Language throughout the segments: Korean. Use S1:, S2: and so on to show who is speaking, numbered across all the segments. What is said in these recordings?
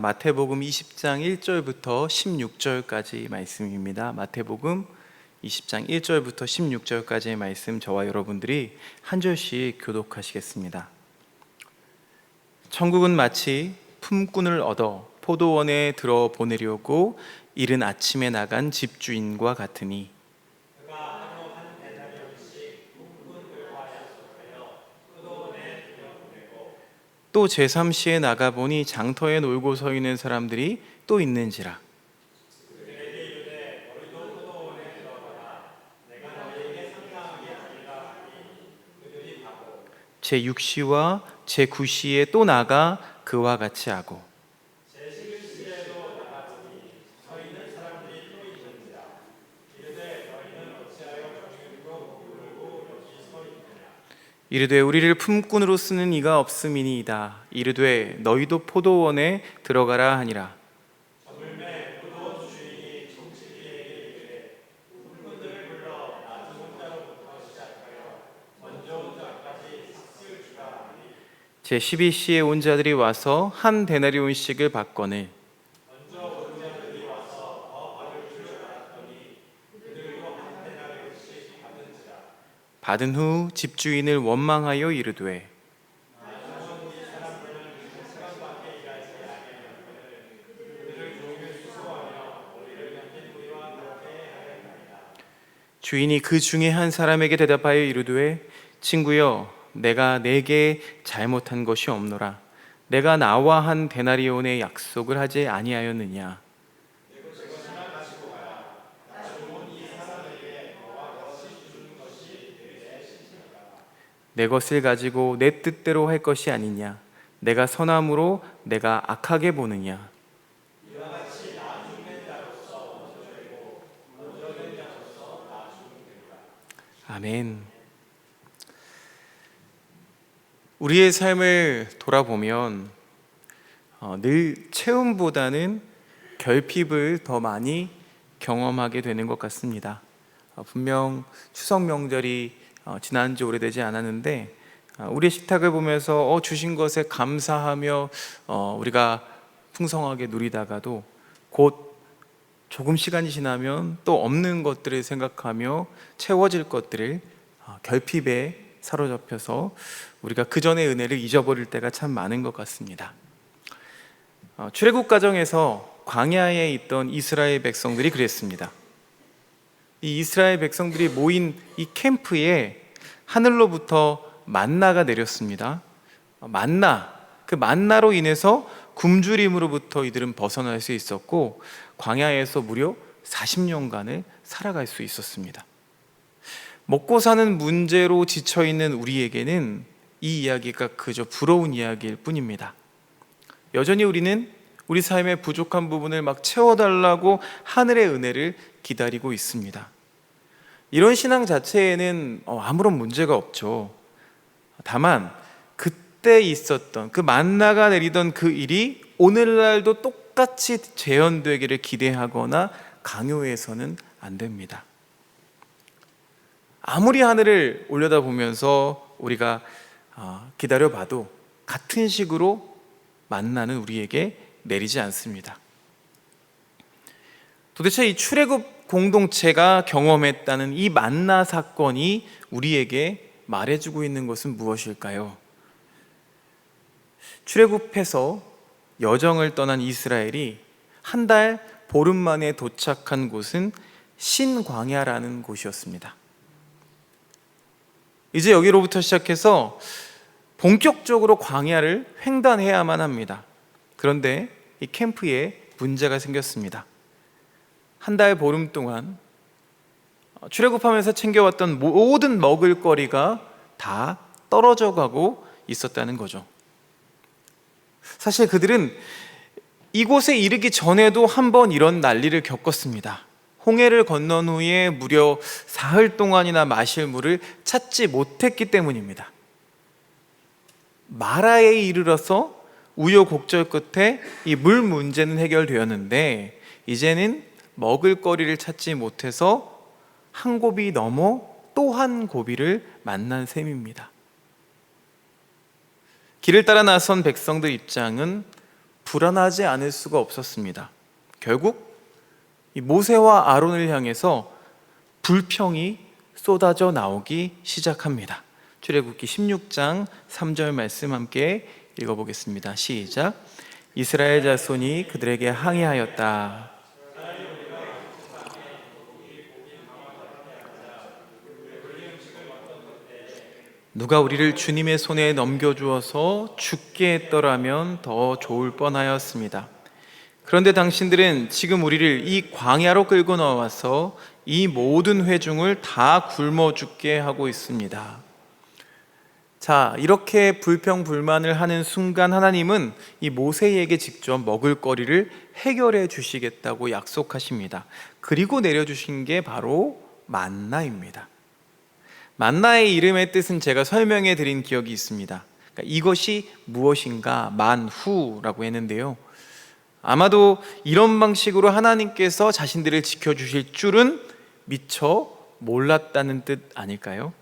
S1: 마태복음 20장 1절부터 16절까지 말씀입니다. 마태복음 20장 1절부터 16절까지의 말씀, 저와 여러분들이 한 절씩 교독하시겠습니다. 천국은 마치 품꾼을 얻어 포도원에 들어 보내려고 이른 아침에 나간 집주인과 같으니, 또 제3시에 나가보니 장터에 놀고 서 있는 사람들이 또 있는지라. 제6시와 제9시에 또 나가 그와 같이 하고, 이르되 우리를 품꾼으로 쓰는 이가 없음이니이다. 이르되 너희도 포도원에 들어가라 하니라. 제12시에 온 자들이 와서 한 데나리온씩을 받거늘, 받은 후 집주인을 원망하여 이르되 주인이 그 중에 한 사람에게 대답하여 이르되 친구여, 내가 내게 잘못한 것이 없노라. 내가 나와 한 데나리온의 약속을 하지 아니하였느냐. 내 것을 가지고 내 뜻대로 할 것이 아니냐. 내가 선함으로 내가 악하게 보느냐. 아멘. 우리의 삶을 돌아보면 늘 체험보다는 결핍을 더 많이 경험하게 되는 것 같습니다. 분명 추석 명절이 지난 지 오래되지 않았는데 우리의 식탁을 보면서 주신 것에 감사하며 우리가 풍성하게 누리다가도 곧 조금 시간이 지나면 또 없는 것들을 생각하며 채워질 것들을 결핍에 사로잡혀서 우리가 그 전의 은혜를 잊어버릴 때가 참 많은 것 같습니다. 출애굽 과정에서 광야에 있던 이스라엘 백성들이 그랬습니다. 이 이스라엘 백성들이 모인 이 캠프에 하늘로부터 만나가 내렸습니다. 그 만나로 인해서 굶주림으로부터 이들은 벗어날 수 있었고 광야에서 무려 40년간을 살아갈 수 있었습니다. 먹고 사는 문제로 지쳐있는 우리에게는 이 이야기가 그저 부러운 이야기일 뿐입니다. 여전히 우리는 우리 삶의 부족한 부분을 막 채워달라고 하늘의 은혜를 기다리고 있습니다. 이런 신앙 자체에는 아무런 문제가 없죠. 다만 그때 있었던 그 만나가 내리던 그 일이 오늘날도 똑같이 재현되기를 기대하거나 강요해서는 안 됩니다. 아무리 하늘을 올려다보면서 우리가 기다려봐도 같은 식으로 만나는 우리에게 내리지 않습니다. 도대체 이 출애굽 공동체가 경험했다는 이 만나 사건이 우리에게 말해주고 있는 것은 무엇일까요? 출애굽해서 여정을 떠난 이스라엘이 한 달 보름 만에 도착한 곳은 신광야라는 곳이었습니다. 이제 여기로부터 시작해서 본격적으로 광야를 횡단해야만 합니다. 그런데 이 캠프에 문제가 생겼습니다. 한 달 보름 동안 출애굽하면서 챙겨왔던 모든 먹을거리가 다 떨어져 가고 있었다는 거죠. 사실 그들은 이곳에 이르기 전에도 한 번 이런 난리를 겪었습니다. 홍해를 건넌 후에 무려 사흘 동안이나 마실 물을 찾지 못했기 때문입니다. 마라에 이르러서 우여곡절 끝에 이 물 문제는 해결되었는데 이제는 먹을거리를 찾지 못해서 한 고비 넘어 또 한 고비를 만난 셈입니다. 길을 따라 나선 백성들 입장은 불안하지 않을 수가 없었습니다. 결국 이 모세와 아론을 향해서 불평이 쏟아져 나오기 시작합니다. 출애굽기 16장 3절 말씀 함께 읽어보겠습니다. 시작. 이스라엘 자손이 그들에게 항의하였다. 누가 우리를 주님의 손에 넘겨주어서 죽게 했더라면 더 좋을 뻔하였습니다. 그런데 당신들은 지금 우리를 이 광야로 끌고 나와서 이 모든 회중을 다 굶어 죽게 하고 있습니다. 자, 이렇게 불평불만을 하는 순간 하나님은 이 모세에게 직접 먹을거리를 해결해 주시겠다고 약속하십니다. 그리고 내려주신 게 바로 만나입니다. 만나의 이름의 뜻은 제가 설명해 드린 기억이 있습니다. 그러니까 이것이 무엇인가 만후라고 했는데요, 아마도 이런 방식으로 하나님께서 자신들을 지켜주실 줄은 미처 몰랐다는 뜻 아닐까요?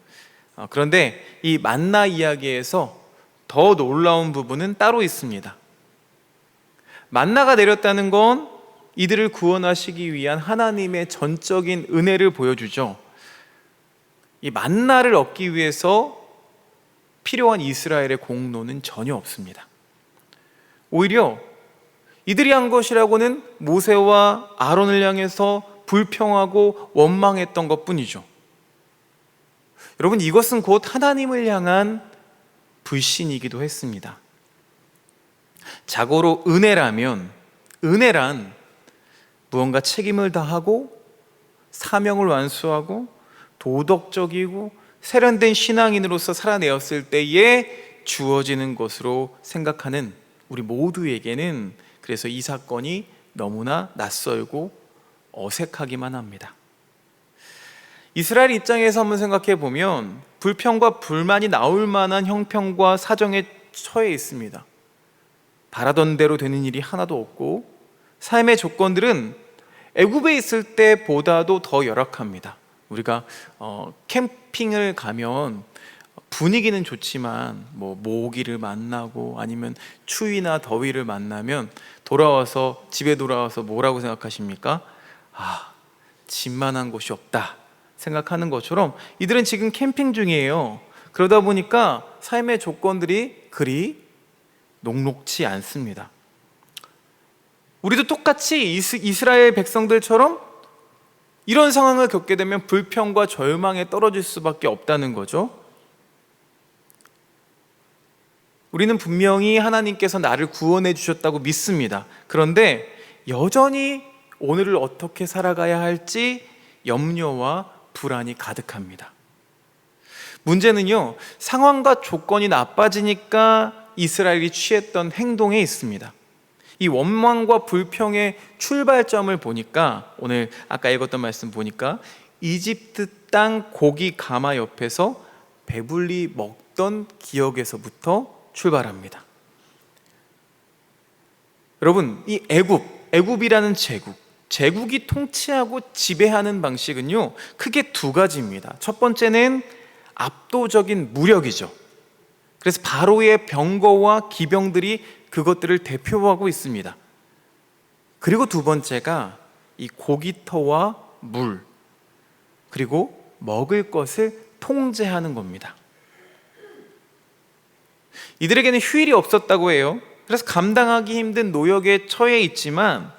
S1: 그런데 이 만나 이야기에서 더 놀라운 부분은 따로 있습니다. 만나가 내렸다는 건 이들을 구원하시기 위한 하나님의 전적인 은혜를 보여주죠. 이 만나를 얻기 위해서 필요한 이스라엘의 공로는 전혀 없습니다. 오히려 이들이 한 것이라고는 모세와 아론을 향해서 불평하고 원망했던 것뿐이죠. 여러분, 이것은 곧 하나님을 향한 불신이기도 했습니다. 자고로 은혜란 무언가 책임을 다하고 사명을 완수하고 도덕적이고 세련된 신앙인으로서 살아내었을 때에 주어지는 것으로 생각하는 우리 모두에게는 그래서 이 사건이 너무나 낯설고 어색하기만 합니다. 이스라엘 입장에서 한번 생각해 보면 불평과 불만이 나올 만한 형편과 사정에 처해 있습니다. 바라던 대로 되는 일이 하나도 없고 삶의 조건들은 애굽에 있을 때보다도 더 열악합니다. 우리가 캠핑을 가면 분위기는 좋지만 모기를 만나고 아니면 추위나 더위를 만나면 집에 돌아와서 뭐라고 생각하십니까? 집만한 곳이 없다 생각하는 것처럼 이들은 지금 캠핑 중이에요. 그러다 보니까 삶의 조건들이 그리 녹록지 않습니다. 우리도 똑같이 이스라엘 백성들처럼 이런 상황을 겪게 되면 불평과 절망에 떨어질 수밖에 없다는 거죠. 우리는 분명히 하나님께서 나를 구원해 주셨다고 믿습니다. 그런데 여전히 오늘을 어떻게 살아가야 할지 염려와 불안이 가득합니다. 문제는요, 상황과 조건이 나빠지니까 이스라엘이 취했던 행동에 있습니다. 이 원망과 불평의 출발점을 보니까 오늘 아까 읽었던 말씀 보니까 이집트 땅 고기 가마 옆에서 배불리 먹던 기억에서부터 출발합니다. 여러분, 이 애굽이라는 제국이 통치하고 지배하는 방식은요 크게 두 가지입니다. 첫 번째는 압도적인 무력이죠. 그래서 바로의 병거와 기병들이 그것들을 대표하고 있습니다. 그리고 두 번째가 이 고깃터와 물, 그리고 먹을 것을 통제하는 겁니다. 이들에게는 휴일이 없었다고 해요. 그래서 감당하기 힘든 노역에 처해 있지만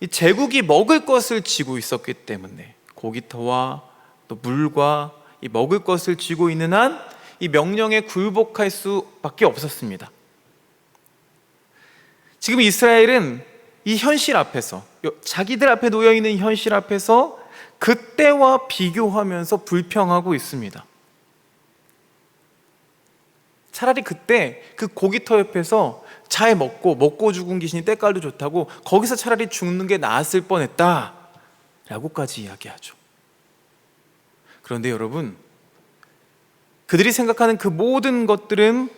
S1: 이 제국이 먹을 것을 쥐고 있었기 때문에 고깃터와 또 물과 이 먹을 것을 쥐고 있는 한 이 명령에 굴복할 수밖에 없었습니다. 지금 이스라엘은 이 현실 앞에서, 자기들 앞에 놓여 있는 현실 앞에서 그때와 비교하면서 불평하고 있습니다. 차라리 그때 그 고깃터 옆에서 잘 먹고 죽은 귀신이 때깔도 좋다고 거기서 차라리 죽는 게 나았을 뻔했다 라고까지 이야기하죠. 그런데 여러분, 그들이 생각하는 그 모든 것들은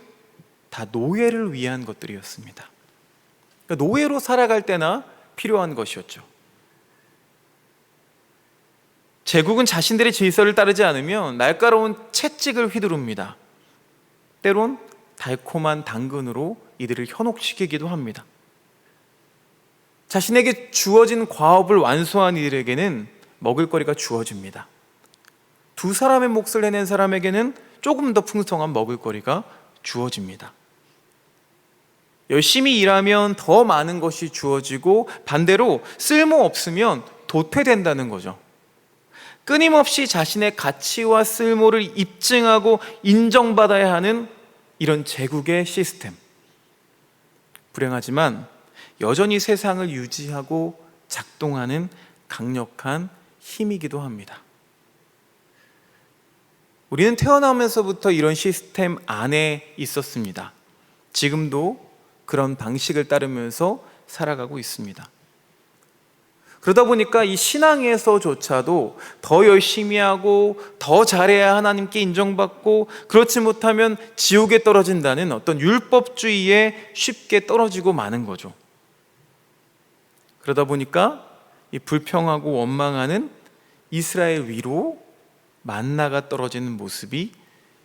S1: 다 노예를 위한 것들이었습니다. 그러니까 노예로 살아갈 때나 필요한 것이었죠. 제국은 자신들의 질서를 따르지 않으면 날카로운 채찍을 휘두릅니다. 때론 달콤한 당근으로 이들을 현혹시키기도 합니다. 자신에게 주어진 과업을 완수한 이들에게는 먹을거리가 주어집니다. 두 사람의 몫을 해낸 사람에게는 조금 더 풍성한 먹을거리가 주어집니다. 열심히 일하면 더 많은 것이 주어지고, 반대로 쓸모없으면 도태된다는 거죠. 끊임없이 자신의 가치와 쓸모를 입증하고 인정받아야 하는 이런 제국의 시스템. 불행하지만 여전히 세상을 유지하고 작동하는 강력한 힘이기도 합니다. 우리는 태어나면서부터 이런 시스템 안에 있었습니다. 지금도 그런 방식을 따르면서 살아가고 있습니다. 그러다 보니까 이 신앙에서조차도 더 열심히 하고 더 잘해야 하나님께 인정받고, 그렇지 못하면 지옥에 떨어진다는 어떤 율법주의에 쉽게 떨어지고 마는 거죠. 그러다 보니까 이 불평하고 원망하는 이스라엘 위로 만나가 떨어지는 모습이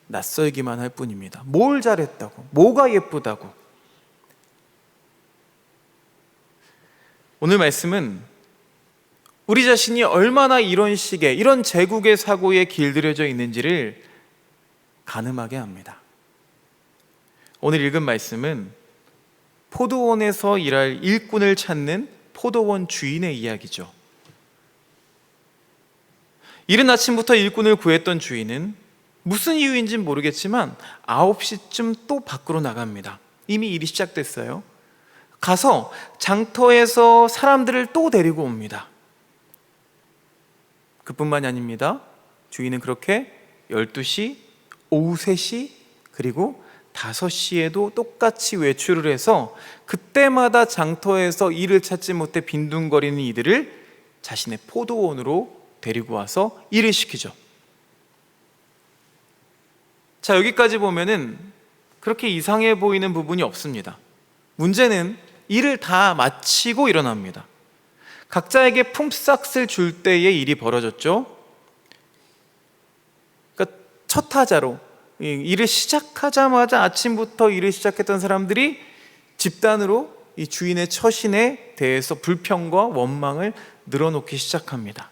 S1: 낯설기만 할 뿐입니다. 뭘 잘했다고, 뭐가 예쁘다고. 오늘 말씀은 우리 자신이 얼마나 이런 식의, 이런 제국의 사고에 길들여져 있는지를 가늠하게 합니다. 오늘 읽은 말씀은 포도원에서 일할 일꾼을 찾는 포도원 주인의 이야기죠. 이른 아침부터 일꾼을 구했던 주인은 무슨 이유인지는 모르겠지만 9시쯤 또 밖으로 나갑니다. 이미 일이 시작됐어요. 가서 장터에서 사람들을 또 데리고 옵니다. 그뿐만이 아닙니다. 주인은 그렇게 12시, 오후 3시, 그리고 5시에도 똑같이 외출을 해서 그때마다 장터에서 일을 찾지 못해 빈둥거리는 이들을 자신의 포도원으로 데리고 와서 일을 시키죠. 자, 여기까지 보면은 그렇게 이상해 보이는 부분이 없습니다. 문제는 일을 다 마치고 일어납니다. 각자에게 품삯을 줄 때의 일이 벌어졌죠. 그러니까 첫 타자로 일을 시작하자마자 아침부터 일을 시작했던 사람들이 집단으로 이 주인의 처신에 대해서 불평과 원망을 늘어놓기 시작합니다.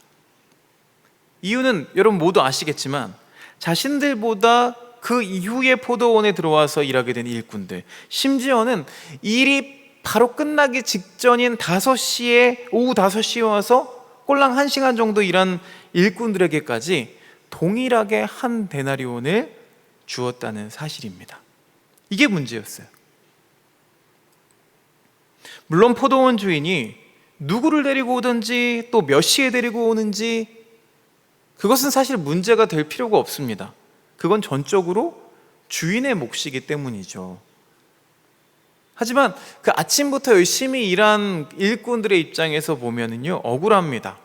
S1: 이유는 여러분 모두 아시겠지만 자신들보다 그 이후에 포도원에 들어와서 일하게 된 일꾼들, 심지어는 일이 바로 끝나기 직전인 오후 5시에 와서 꼴랑 1시간 정도 일한 일꾼들에게까지 동일하게 한 데나리온을 주었다는 사실입니다. 이게 문제였어요. 물론 포도원 주인이 누구를 데리고 오든지 또 몇 시에 데리고 오는지 그것은 사실 문제가 될 필요가 없습니다. 그건 전적으로 주인의 몫이기 때문이죠. 하지만 그 아침부터 열심히 일한 일꾼들의 입장에서 보면은요, 억울합니다.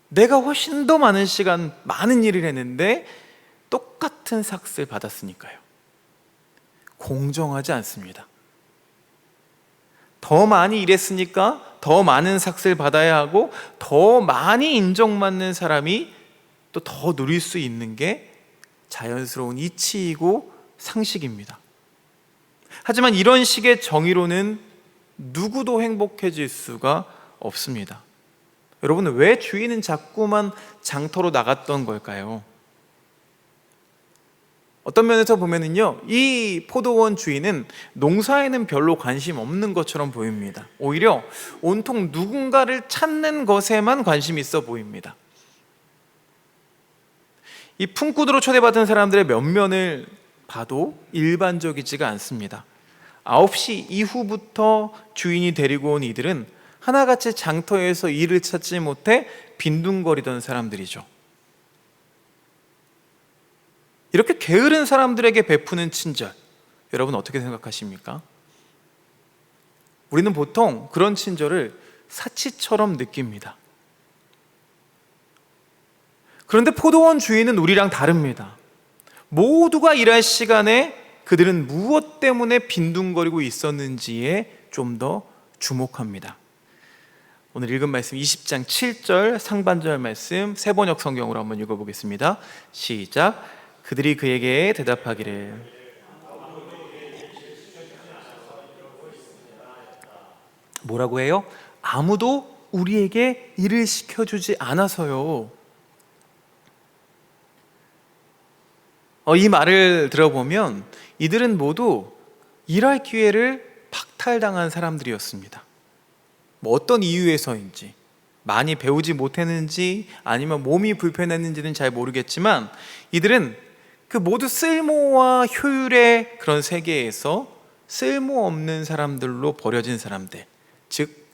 S1: 내가 훨씬 더 많은 시간, 많은 일을 했는데 똑같은 삭스를 받았으니까요. 공정하지 않습니다. 더 많이 일했으니까 더 많은 삭스를 받아야 하고, 더 많이 인정받는 사람이 또 더 누릴 수 있는 게 자연스러운 이치이고 상식입니다. 하지만 이런 식의 정의로는 누구도 행복해질 수가 없습니다. 여러분, 왜 주인은 자꾸만 장터로 나갔던 걸까요? 어떤 면에서 보면은요, 이 포도원 주인은 농사에는 별로 관심 없는 것처럼 보입니다. 오히려 온통 누군가를 찾는 것에만 관심이 있어 보입니다. 이 품꾼으로 초대받은 사람들의 면면을 봐도 일반적이지가 않습니다. 9시 이후부터 주인이 데리고 온 이들은 하나같이 장터에서 일을 찾지 못해 빈둥거리던 사람들이죠. 이렇게 게으른 사람들에게 베푸는 친절, 여러분 어떻게 생각하십니까? 우리는 보통 그런 친절을 사치처럼 느낍니다. 그런데 포도원 주인은 우리랑 다릅니다. 모두가 일할 시간에 그들은 무엇 때문에 빈둥거리고 있었는지에 좀 더 주목합니다. 오늘 읽은 말씀 20장 7절 상반절 말씀 세번역 성경으로 한번 읽어보겠습니다. 시작. 그들이 그에게 대답하기를, 뭐라고 해요? 아무도 우리에게 일을 시켜주지 않아서요. 이 말을 들어보면 이들은 모두 일할 기회를 박탈당한 사람들이었습니다. 뭐 어떤 이유에서인지, 많이 배우지 못했는지 아니면 몸이 불편했는지는 잘 모르겠지만 이들은 그 모두 쓸모와 효율의 그런 세계에서 쓸모없는 사람들로 버려진 사람들, 즉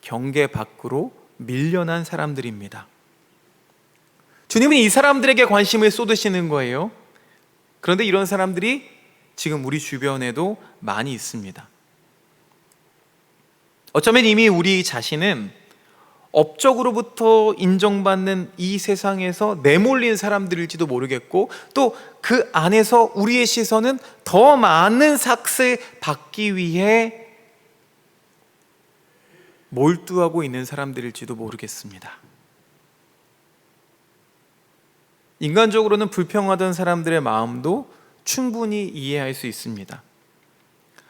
S1: 경계 밖으로 밀려난 사람들입니다. 주님은 이 사람들에게 관심을 쏟으시는 거예요. 그런데 이런 사람들이 지금 우리 주변에도 많이 있습니다. 어쩌면 이미 우리 자신은 업적으로부터 인정받는 이 세상에서 내몰린 사람들일지도 모르겠고, 또 그 안에서 우리의 시선은 더 많은 삭을 받기 위해 몰두하고 있는 사람들일지도 모르겠습니다. 인간적으로는 불평하던 사람들의 마음도 충분히 이해할 수 있습니다.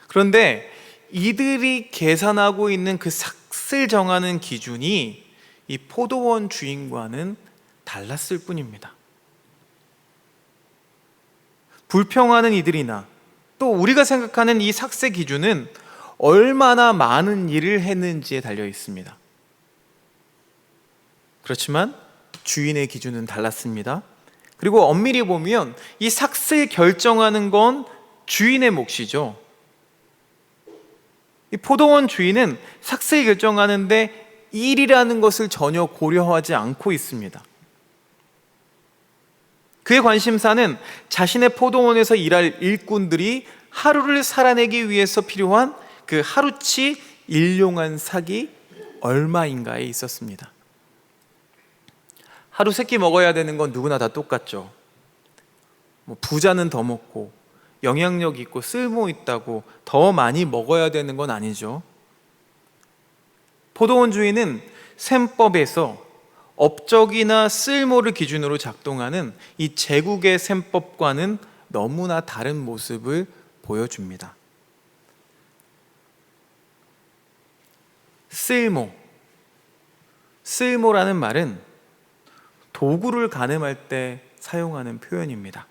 S1: 그런데 이들이 계산하고 있는 그 삭을 정하는 기준이 이 포도원 주인과는 달랐을 뿐입니다. 불평하는 이들이나 또 우리가 생각하는 이 삭세 기준은 얼마나 많은 일을 했는지에 달려 있습니다. 그렇지만 주인의 기준은 달랐습니다. 그리고 엄밀히 보면 이 삭을 결정하는 건 주인의 몫이죠. 이 포도원 주인은 삭을 결정하는데 일이라는 것을 전혀 고려하지 않고 있습니다. 그의 관심사는 자신의 포도원에서 일할 일꾼들이 하루를 살아내기 위해서 필요한 그 하루치 일용한 삭이 얼마인가에 있었습니다. 하루 세 끼 먹어야 되는 건 누구나 다 똑같죠. 부자는 더 먹고 영향력 있고 쓸모 있다고 더 많이 먹어야 되는 건 아니죠. 포도원 주인은 셈법에서 업적이나 쓸모를 기준으로 작동하는 이 제국의 셈법과는 너무나 다른 모습을 보여줍니다. 쓸모라는 말은 도구를 가늠할 때 사용하는 표현입니다.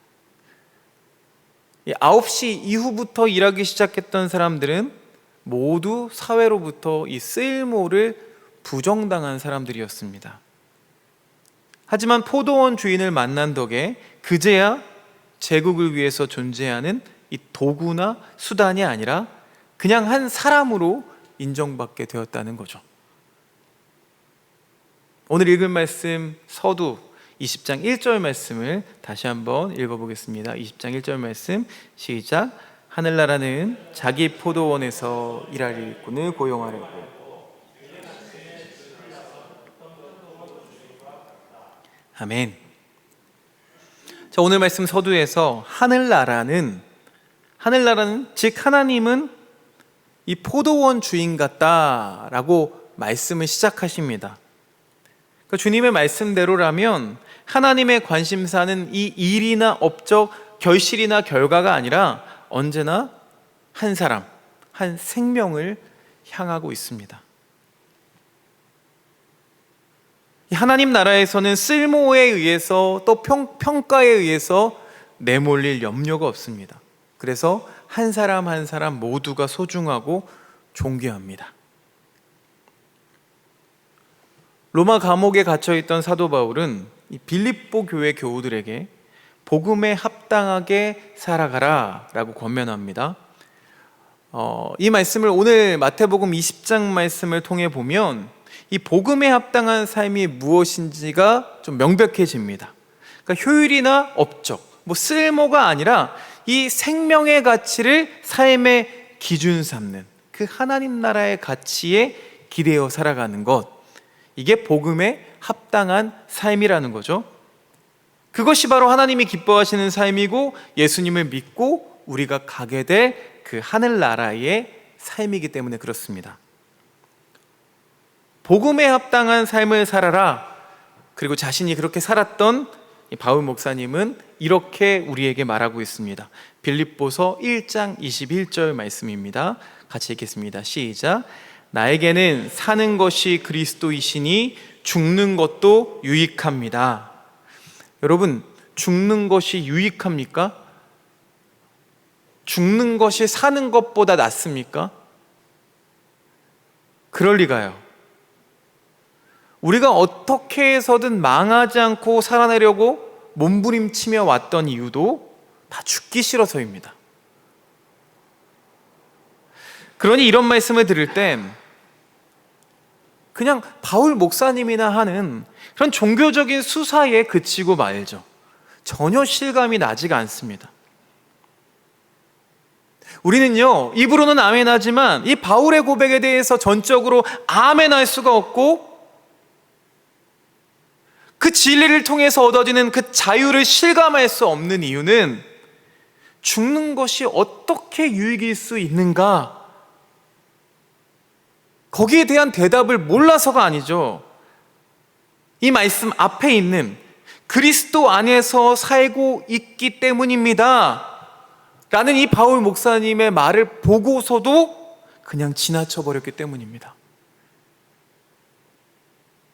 S1: 9시 이후부터 일하기 시작했던 사람들은 모두 사회로부터 이 쓸모를 부정당한 사람들이었습니다. 하지만 포도원 주인을 만난 덕에 그제야 제국을 위해서 존재하는 이 도구나 수단이 아니라 그냥 한 사람으로 인정받게 되었다는 거죠. 오늘 읽은 말씀 서두 20장 1절 말씀을 다시 한번 읽어보겠습니다. 20장 1절 말씀 시작. 하늘나라는 자기 포도원에서 일할 일꾼을 고용하려고. 아멘. 자, 오늘 말씀 서두에서 하늘나라는 즉 하나님은 이 포도원 주인 같다라고 말씀을 시작하십니다. 그러니까 주님의 말씀대로라면 하나님의 관심사는 이 일이나 업적, 결실이나 결과가 아니라 언제나 한 사람, 한 생명을 향하고 있습니다. 하나님 나라에서는 쓸모에 의해서 또 평가에 의해서 내몰릴 염려가 없습니다. 그래서 한 사람 한 사람 모두가 소중하고 존귀합니다. 로마 감옥에 갇혀있던 사도 바울은 이 빌립보 교회 교우들에게 복음에 합당하게 살아가라 라고 권면합니다. 이 말씀을 오늘 마태복음 20장 말씀을 통해 보면 이 복음에 합당한 삶이 무엇인지가 좀 명백해집니다. 그러니까 효율이나 업적, 쓸모가 아니라 이 생명의 가치를 삶의 기준 삼는 그 하나님 나라의 가치에 기대어 살아가는 것, 이게 복음에 합당한 삶이라는 거죠. 그것이 바로 하나님이 기뻐하시는 삶이고 예수님을 믿고 우리가 가게 될 그 하늘나라의 삶이기 때문에 그렇습니다. 복음에 합당한 삶을 살아라. 그리고 자신이 그렇게 살았던 바울 목사님은 이렇게 우리에게 말하고 있습니다. 빌립보서 1장 21절 말씀입니다. 같이 읽겠습니다. 시작. 나에게는 사는 것이 그리스도이시니 죽는 것도 유익합니다. 여러분, 죽는 것이 유익합니까? 죽는 것이 사는 것보다 낫습니까? 그럴 리가요. 우리가 어떻게 해서든 망하지 않고 살아내려고 몸부림치며 왔던 이유도 다 죽기 싫어서입니다. 그러니 이런 말씀을 들을 땐 그냥 바울 목사님이나 하는 그런 종교적인 수사에 그치고 말죠. 전혀 실감이 나지가 않습니다. 우리는요, 입으로는 아멘하지만 이 바울의 고백에 대해서 전적으로 아멘할 수가 없고, 그 진리를 통해서 얻어지는 그 자유를 실감할 수 없는 이유는 죽는 것이 어떻게 유익일 수 있는가, 거기에 대한 대답을 몰라서가 아니죠. 이 말씀 앞에 있는 그리스도 안에서 살고 있기 때문입니다 라는 이 바울 목사님의 말을 보고서도 그냥 지나쳐버렸기 때문입니다.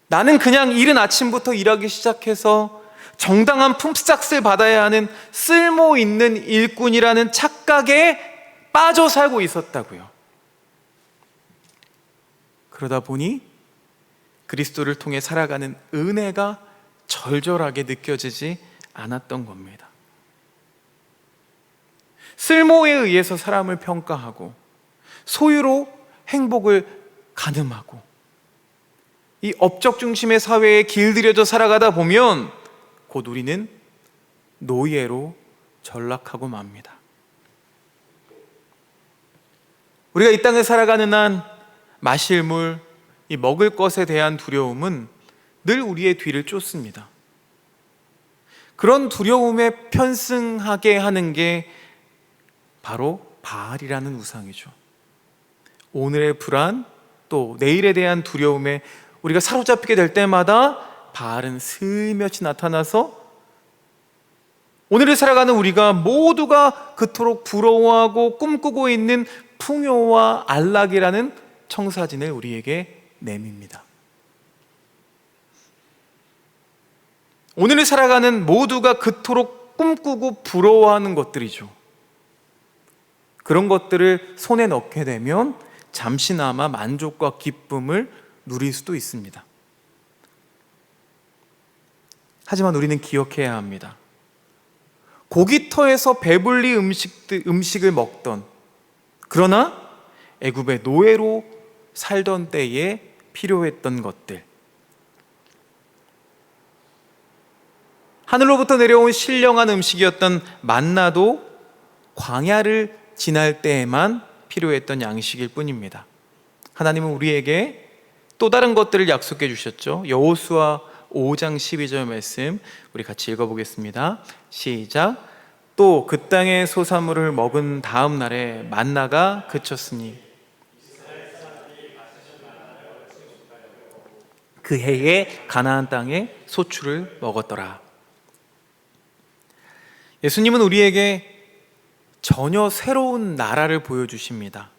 S1: 나는 그냥 이른 아침부터 일하기 시작해서 정당한 품삯을 받아야 하는 쓸모 있는 일꾼이라는 착각에 빠져 살고 있었다고요. 그러다 보니 그리스도를 통해 살아가는 은혜가 절절하게 느껴지지 않았던 겁니다. 쓸모에 의해서 사람을 평가하고 소유로 행복을 가늠하고 이 업적 중심의 사회에 길들여져 살아가다 보면 곧 우리는 노예로 전락하고 맙니다. 우리가 이 땅에 살아가는 한 마실 물, 이 먹을 것에 대한 두려움은 늘 우리의 뒤를 쫓습니다. 그런 두려움에 편승하게 하는 게 바로 바알이라는 우상이죠. 오늘의 불안, 또 내일에 대한 두려움에 우리가 사로잡히게 될 때마다 바알은 슬며시 나타나서 오늘을 살아가는 우리가 모두가 그토록 부러워하고 꿈꾸고 있는 풍요와 안락이라는 청사진을 우리에게 내밉니다. 오늘을 살아가는 모두가 그토록 꿈꾸고 부러워하는 것들이죠. 그런 것들을 손에 넣게 되면 잠시나마 만족과 기쁨을 누릴 수도 있습니다. 하지만 우리는 기억해야 합니다. 고깃터에서 배불리 음식을 먹던, 그러나 애굽의 노예로 살던 때에 필요했던 것들, 하늘로부터 내려온 신령한 음식이었던 만나도 광야를 지날 때에만 필요했던 양식일 뿐입니다. 하나님은 우리에게 또 다른 것들을 약속해 주셨죠. 여호수아 5장 12절 말씀 우리 같이 읽어보겠습니다. 시작. 또 그 땅의 소사물을 먹은 다음 날에 만나가 그쳤으니 그 해에 가나안 땅에 소출을 먹었더라. 예수님은 우리에게 전혀 새로운 나라를 보여주십니다.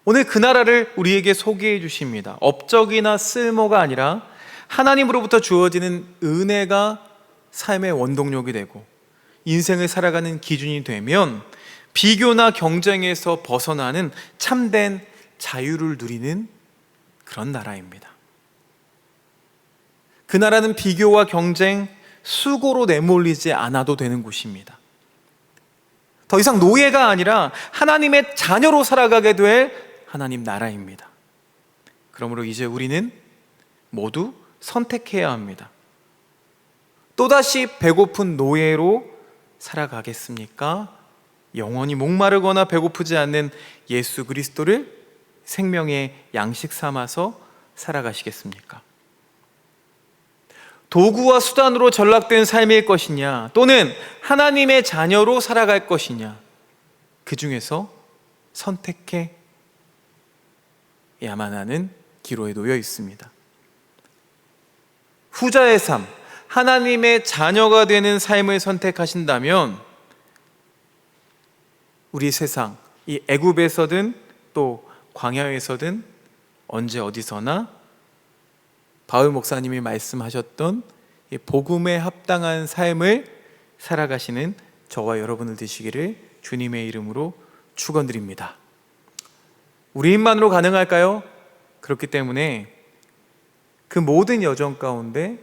S1: 오늘 그 나라를 우리에게 소개해 주십니다. 업적이나 쓸모가 아니라 하나님으로부터 주어지는 은혜가 삶의 원동력이 되고 인생을 살아가는 기준이 되면 비교나 경쟁에서 벗어나는 참된 자유를 누리는 그런 나라입니다. 그 나라는 비교와 경쟁, 수고로 내몰리지 않아도 되는 곳입니다. 더 이상 노예가 아니라 하나님의 자녀로 살아가게 될 하나님 나라입니다. 그러므로 이제 우리는 모두 선택해야 합니다. 또다시 배고픈 노예로 살아가겠습니까? 영원히 목마르거나 배고프지 않는 예수 그리스도를 생명의 양식 삼아서 살아가시겠습니까? 도구와 수단으로 전락된 삶일 것이냐, 또는 하나님의 자녀로 살아갈 것이냐, 그 중에서 선택해야만 하는 기로에 놓여 있습니다. 후자의 삶, 하나님의 자녀가 되는 삶을 선택하신다면 우리 세상, 이 애굽에서든 또 광야에서든 언제 어디서나 바울 목사님이 말씀하셨던 이 복음에 합당한 삶을 살아가시는 저와 여러분들 되시기를 주님의 이름으로 축원드립니다. 우리 힘만으로 가능할까요? 그렇기 때문에 그 모든 여정 가운데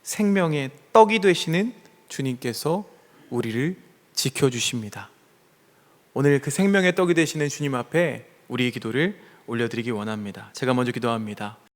S1: 생명의 떡이 되시는 주님께서 우리를 지켜주십니다. 오늘 그 생명의 떡이 되시는 주님 앞에 우리의 기도를 올려드리기 원합니다. 제가 먼저 기도합니다.